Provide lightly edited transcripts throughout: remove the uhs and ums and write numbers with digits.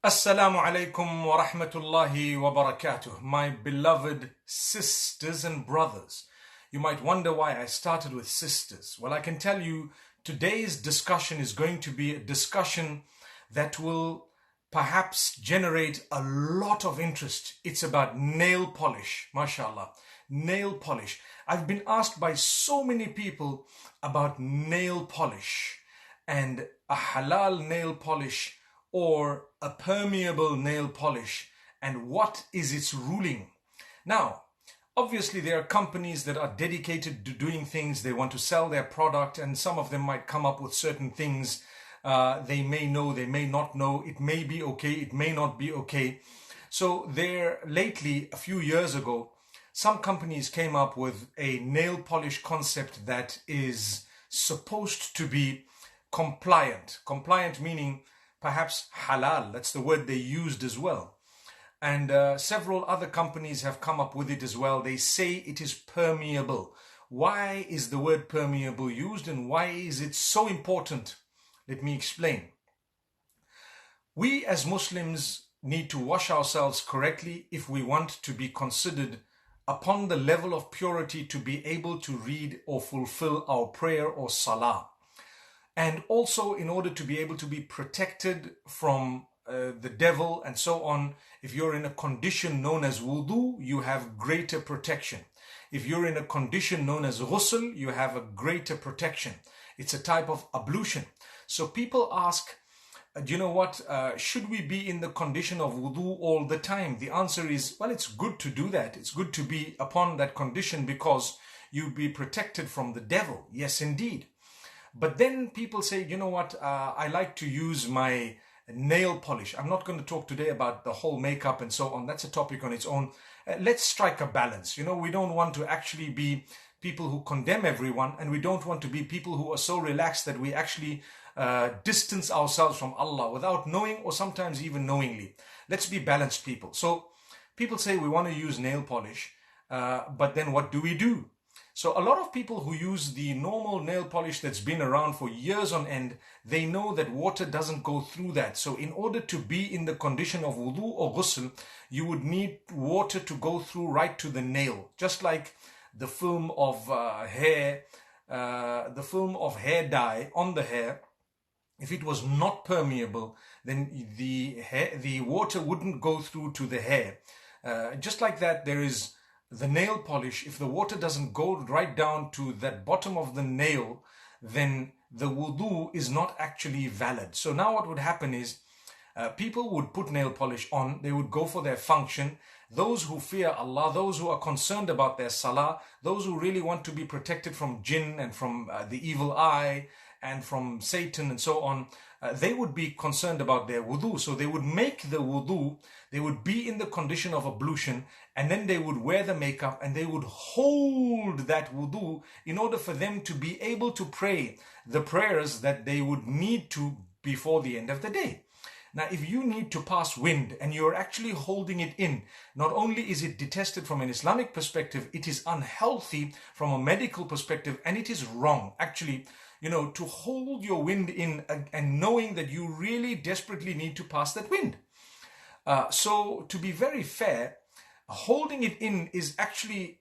Assalamu alaikum wa rahmatullahi wa barakatuh. My beloved sisters and brothers. You might wonder why I started with sisters. Well, I can tell you today's discussion is going to be a discussion that will perhaps generate a lot of interest. It's about nail polish, mashallah. Nail polish. I've been asked by so many people about nail polish and a halal nail polish or a permeable nail polish, and what is its ruling. Now, obviously there are companies that are dedicated to doing things. They want to sell their product, and some of them might come up with certain things. They may know, they may not know. It may be okay, it may not be okay. So there, lately, a few years ago, some companies came up with a nail polish concept that is supposed to be compliant. Compliant meaning perhaps halal. That's the word they used as well. And several other companies have come up with it as well. They say it is permeable. Why is the word permeable used, and why is it so important? Let me explain. We as Muslims need to wash ourselves correctly if we want to be considered upon the level of purity to be able to read or fulfill our prayer or salah. And also in order to be able to be protected from the devil and so on. If you're in a condition known as wudu, you have greater protection. If you're in a condition known as ghusl, you have a greater protection. It's a type of ablution. So people ask, do you know what, should we be in the condition of wudu all the time? The answer is, well, it's good to do that. It's good to be upon that condition because you'll be protected from the devil. Yes, indeed. But then people say, you know what, I like to use my nail polish. I'm not going to talk today about the whole makeup and so on. That's a topic on its own. Let's strike a balance. You know, we don't want to actually be people who condemn everyone, and we don't want to be people who are so relaxed that we actually distance ourselves from Allah without knowing, or sometimes even knowingly. Let's be balanced people. So people say we want to use nail polish, but then what do we do? So a lot of people who use the normal nail polish that's been around for years on end, they know that water doesn't go through that. So in order to be in the condition of wudu or ghusl, you would need water to go through right to the nail. Just like the film of hair dye on the hair, if it was not permeable, then the water wouldn't go through to the hair. Just like that, there is the nail polish. If the water doesn't go right down to that bottom of the nail, then the wudu is not actually valid. So now what would happen is people would put nail polish on, they would go for their function. Those who fear Allah, those who are concerned about their salah, those who really want to be protected from jinn and from the evil eye and from Satan and so on, they would be concerned about their wudu. So they would make the wudu, they would be in the condition of ablution, and then they would wear the makeup and they would hold that wudu in order for them to be able to pray the prayers that they would need to before the end of the day. Now, if you need to pass wind and you're actually holding it in, not only is it detested from an Islamic perspective, it is unhealthy from a medical perspective, and it is wrong. Actually, you know, to hold your wind in and knowing that you really desperately need to pass that wind. So to be very fair, holding it in is actually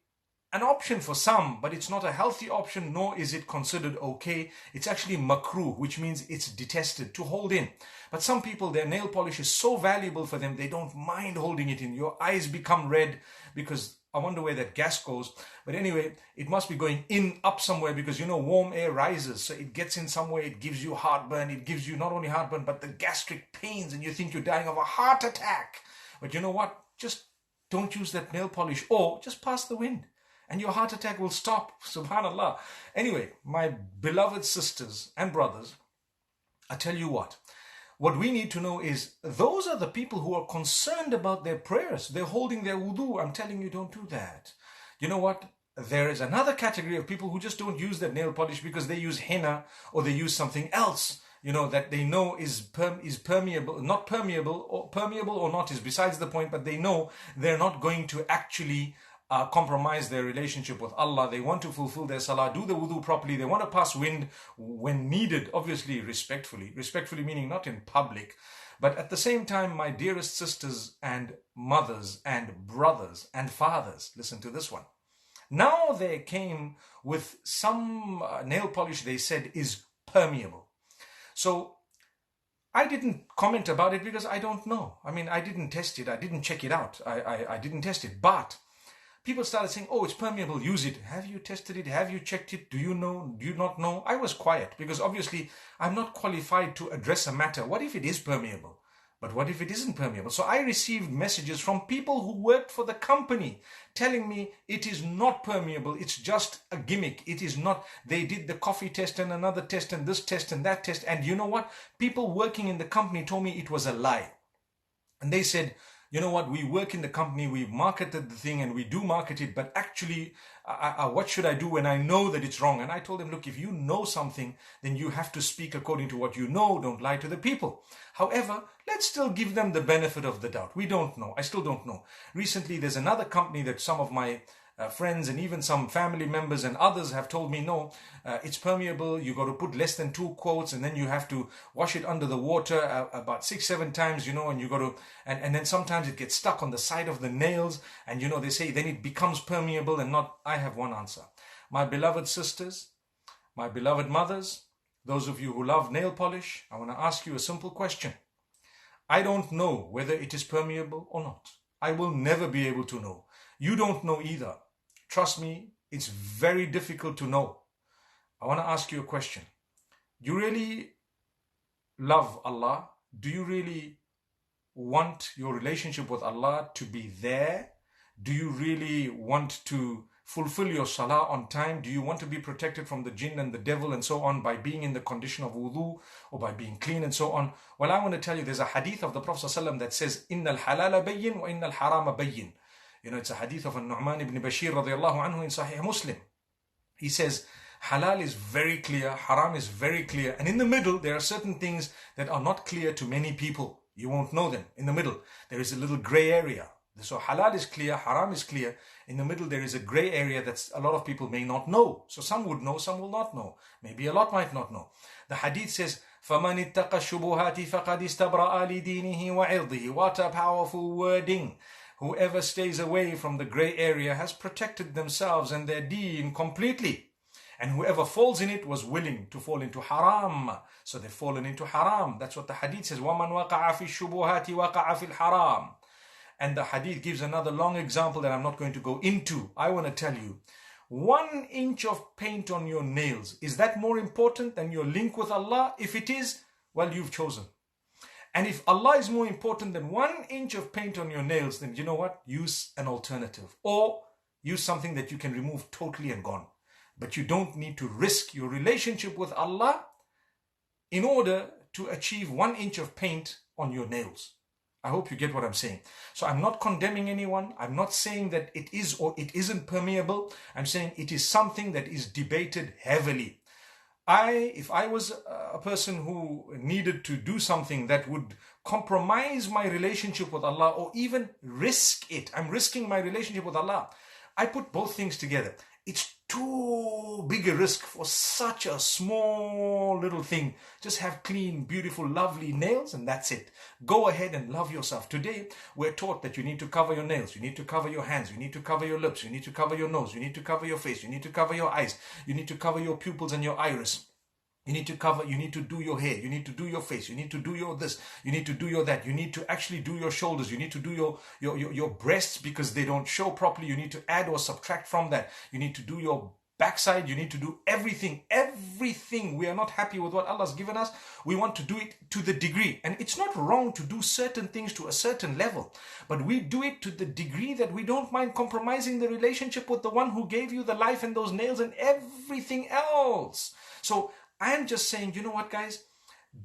an option for some, but it's not a healthy option, nor is it considered okay. It's actually makruh, which means it's detested to hold in. But some people, their nail polish is so valuable for them, they don't mind holding it in. Your eyes become red because I wonder where that gas goes. But anyway, it must be going in, up somewhere, because, you know, warm air rises. So it gets in somewhere, it gives you heartburn. It gives you not only heartburn, but the gastric pains, and you think you're dying of a heart attack. But you know what? Just don't use that nail polish, or just pass the wind, and your heart attack will stop. Subhanallah. Anyway, my beloved sisters and brothers, I tell you what we need to know is those are the people who are concerned about their prayers. They're holding their wudu. I'm telling you, don't do that. You know what? There is another category of people who just don't use that nail polish because they use henna or they use something else, you know, that they know is permeable, not permeable, or permeable or not is besides the point, but they know they're not going to actually compromise their relationship with Allah. They want to fulfill their salah, do the wudu properly. They want to pass wind when needed, obviously respectfully. Respectfully meaning not in public, But at the same time, my dearest sisters and mothers and brothers and fathers, listen to this one. Now they came with some nail polish they said is permeable. So I didn't comment about it because I don't know. I mean, I didn't test it. I didn't check it out. I didn't test it. But people started saying, oh, it's permeable, use it. Have you tested it? Have you checked it? Do you know? Do you not know? I was quiet because obviously I'm not qualified to address a matter. What if it is permeable? But what if it isn't permeable? So I received messages from people who worked for the company telling me it is not permeable. It's just a gimmick. It is not. They did the coffee test and another test and this test and that test. And you know what? People working in the company told me it was a lie. And they said, you know what, we work in the company, we marketed the thing and we do market it, but actually, what should I do when I know that it's wrong? And I told them, look, if you know something, then you have to speak according to what you know. Don't lie to the people. However, let's still give them the benefit of the doubt. We don't know. I still don't know. Recently, there's another company that some of my friends and even some family members and others have told me, no, it's permeable. You got to put less than 2 quotes and then you have to wash it under the water about 6-7 times, you know, and you got to, and then sometimes it gets stuck on the side of the nails and, you know, they say then it becomes permeable and not. I have one answer. My beloved sisters, my beloved mothers, those of you who love nail polish, I want to ask you a simple question. I don't know whether it is permeable or not. I will never be able to know. You don't know either. Trust me, it's very difficult to know. I want to ask you a question. Do you really love Allah? Do you really want your relationship with Allah to be there? Do you really want to fulfill your salah on time? Do you want to be protected from the jinn and the devil and so on by being in the condition of wudu or by being clean and so on? Well, I want to tell you, there's a hadith of the Prophet ﷺ that says, إِنَّ الْحَلَالَ بَيِّن وَإِنَّ الْحَرَامَ بَيِّن. You know, it's a hadith of Nu'man ibn Bashir radiallahu anhu in Sahih Muslim. He says, halal is very clear, haram is very clear. And in the middle, there are certain things that are not clear to many people. You won't know them. In the middle, there is a little gray area. So halal is clear, haram is clear. In the middle, there is a gray area that a lot of people may not know. So some would know, some will not know. Maybe a lot might not know. The hadith says, فَمَنِ اتَّقَى الشُّبُهَاتِ فَقَدْ اسْتَبْرَأَ لِدِينِهِ وَعِرْضِهِ. What a powerful wording. Whoever stays away from the grey area has protected themselves and their deen completely. And whoever falls in it was willing to fall into haram. So they've fallen into haram. That's what the hadith says. وَمَنْ وَقَعَ فِي الشُّبُهَاتِ وَقَعَ فِي الْحَرَامِ. And the hadith gives another long example that I'm not going to go into. I want to tell you, 1 inch of paint on your nails, is that more important than your link with Allah? If it is, well, you've chosen. And if Allah is more important than 1 inch of paint on your nails, then you know what? Use an alternative. Or use something that you can remove totally and gone. But you don't need to risk your relationship with Allah in order to achieve 1 inch of paint on your nails. I hope you get what I'm saying. So I'm not condemning anyone. I'm not saying that it is or it isn't permeable. I'm saying it is something that is debated heavily. If I was a person who needed to do something that would compromise my relationship with Allah or even risk it, I'm risking my relationship with Allah. I put both things together. It's too big a risk for such a small little thing. Just have clean, beautiful, lovely nails and that's it. Go ahead and love yourself. Today, we're taught that you need to cover your nails, you need to cover your hands, you need to cover your lips, you need to cover your nose, you need to cover your face, you need to cover your eyes, you need to cover your pupils and your iris. You need to cover, you need to do your hair, you need to do your face, you need to do your this, you need to do your that, you need to actually do your shoulders, you need to do your breasts because they don't show properly, you need to add or subtract from that, you need to do your backside, you need to do everything. We are not happy with what Allah's given us. We want to do it to the degree. And it's not wrong to do certain things to a certain level, but we do it to the degree that we don't mind compromising the relationship with the one who gave you the life and those nails and everything else. So I'm just saying, you know what, guys?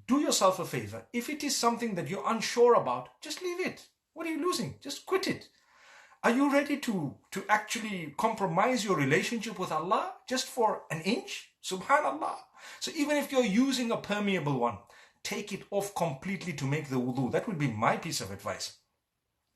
Do yourself a favor. If it is something that you're unsure about, just leave it. What are you losing? Just quit it. Are you ready to actually compromise your relationship with Allah just for an inch? Subhanallah. So even if you're using a permeable one, take it off completely to make the wudu. That would be my piece of advice.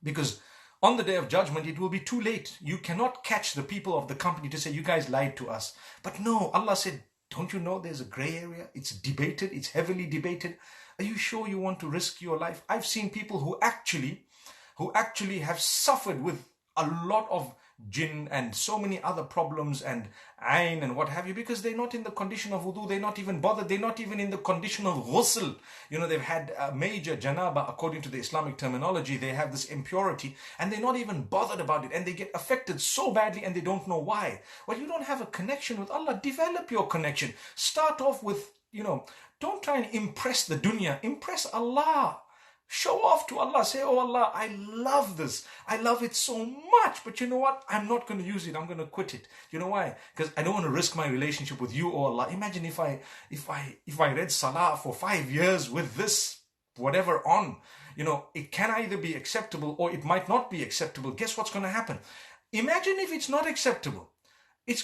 Because on the day of judgment, it will be too late. You cannot catch the people of the company to say, you guys lied to us. But no, Allah said, don't you know there's a gray area? It's debated. It's heavily debated. Are you sure you want to risk your life? I've seen people who actually have suffered with a lot of jinn and so many other problems and ayn and what have you, because they're not in the condition of wudu, they're not even bothered, they're not even in the condition of ghusl. They've had a major janaba according to the Islamic terminology, they have this impurity and they're not even bothered about it, and they get affected so badly and they don't know why. Well, you don't have a connection with Allah. Develop your connection. Start off with, don't try and impress the dunya, impress Allah. Show off to Allah. Say, oh Allah, I love this. I love it so much. But you know what? I'm not going to use it. I'm going to quit it. You know why? Because I don't want to risk my relationship with you, oh Allah. Imagine if I read Salah for 5 years with this whatever on. It can either be acceptable or it might not be acceptable. Guess what's going to happen? Imagine if it's not acceptable. It's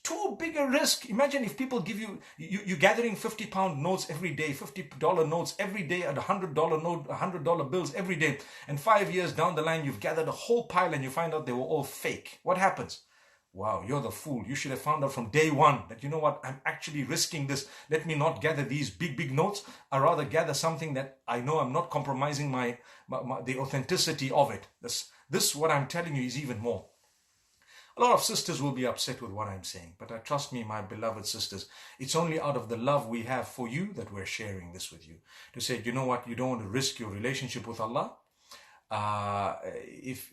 too big a risk. Imagine if people give you're gathering £50 notes every day, $50 notes every day, and $100 note, $100 bills every day, and 5 years down the line you've gathered a whole pile and you find out they were all fake. What happens? Wow, you're the fool. You should have found out from day one that, you know what, I'm actually risking this. Let me not gather these big notes. I rather gather something that I know I'm not compromising the authenticity of it. This what I'm telling you is even more. A lot of sisters will be upset with what I'm saying, but trust me, my beloved sisters, it's only out of the love we have for you that we're sharing this with you. To say, you know what, you don't want to risk your relationship with Allah. If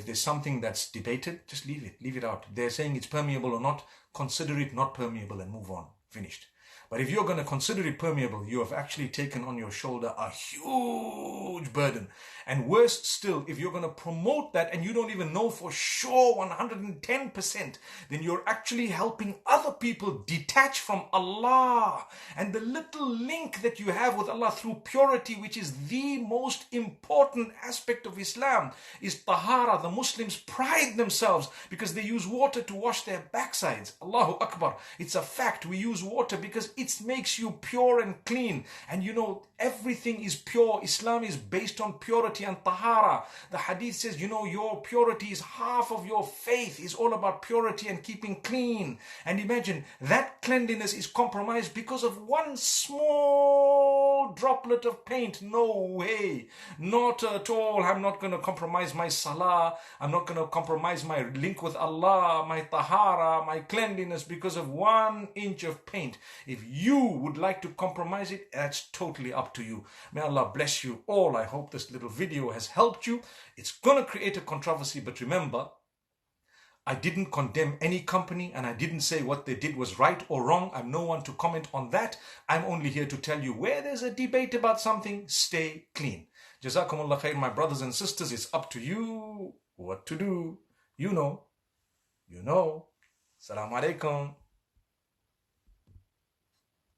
there's something that's debated, just leave it out. They're saying it's permeable or not, consider it not permeable and move on. Finished. But if you're going to consider it permeable, you have actually taken on your shoulder a huge burden. And worse still, if you're going to promote that and you don't even know for sure 110%, then you're actually helping other people detach from Allah. And the little link that you have with Allah through purity, which is the most important aspect of Islam, is tahara. The Muslims pride themselves because they use water to wash their backsides. Allahu Akbar. It's a fact. We use water because it makes you pure and clean. And everything is pure. Islam is based on purity and tahara. The hadith says, your purity is half of your faith. Is all about purity and keeping clean. And imagine that cleanliness is compromised because of one small droplet of paint. No way. Not at all. I'm not going to compromise my salah. I'm not going to compromise my link with Allah, my tahara, my cleanliness because of 1 inch of paint. If you would like to compromise it, that's totally up to you. May Allah bless you all. I hope this little video has helped you. It's going to create a controversy, but remember, I didn't condemn any company and I didn't say what they did was right or wrong. I'm no one to comment on that. I'm only here to tell you where there's a debate about something, stay clean. Jazakumullah khair, my brothers and sisters. It's up to you what to do. You know. Assalamu alaikum.